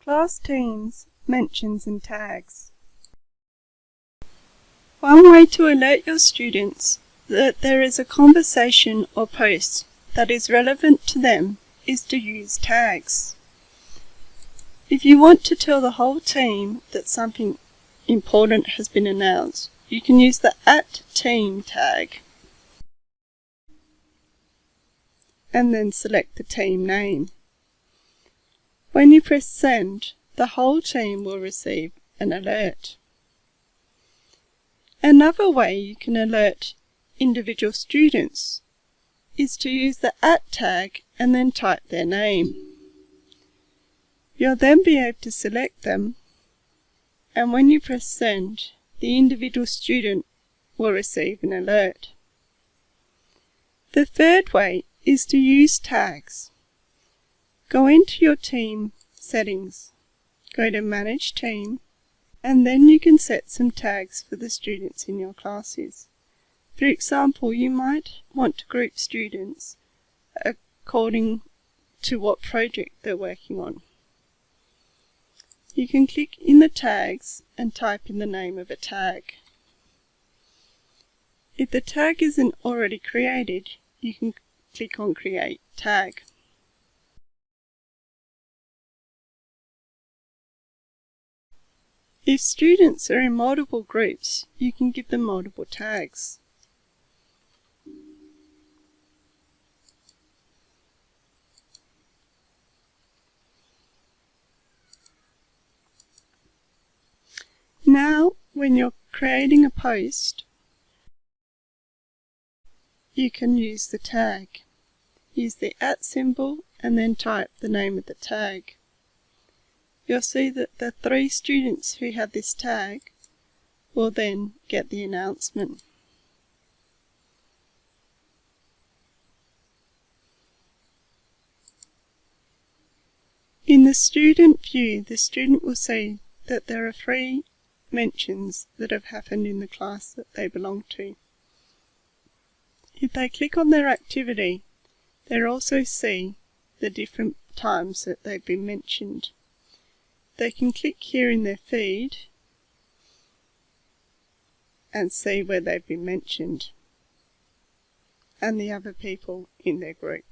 Class teams, mentions and tags. One way to alert your students that there is a conversation or post that is relevant to them is to use tags. If you want to tell the whole team that something important has been announced, you can use the @team tag and then select the team name. When you press send, the whole team will receive an alert. Another way you can alert individual students is to use the @tag and then type their name. You'll then be able to select them, and when you press send, the individual student will receive an alert. The third way is to use tags. Go into your team settings, go to Manage Team, and then you can set some tags for the students in your classes. For example, you might want to group students according to what project they're working on. You can click in the tags and type in the name of a tag. If the tag isn't already created, you can click on Create Tag. If students are in multiple groups, you can give them multiple tags. Now, when you're creating a post, you can use the tag. Use the @ symbol and then type the name of the tag. You'll see that the 3 students who have this tag will then get the announcement. In the student view, the student will see that there are 3 mentions that have happened in the class that they belong to. If they click on their activity, they'll also see the different times that they've been mentioned. They can click here in their feed and see where they've been mentioned and the other people in their group.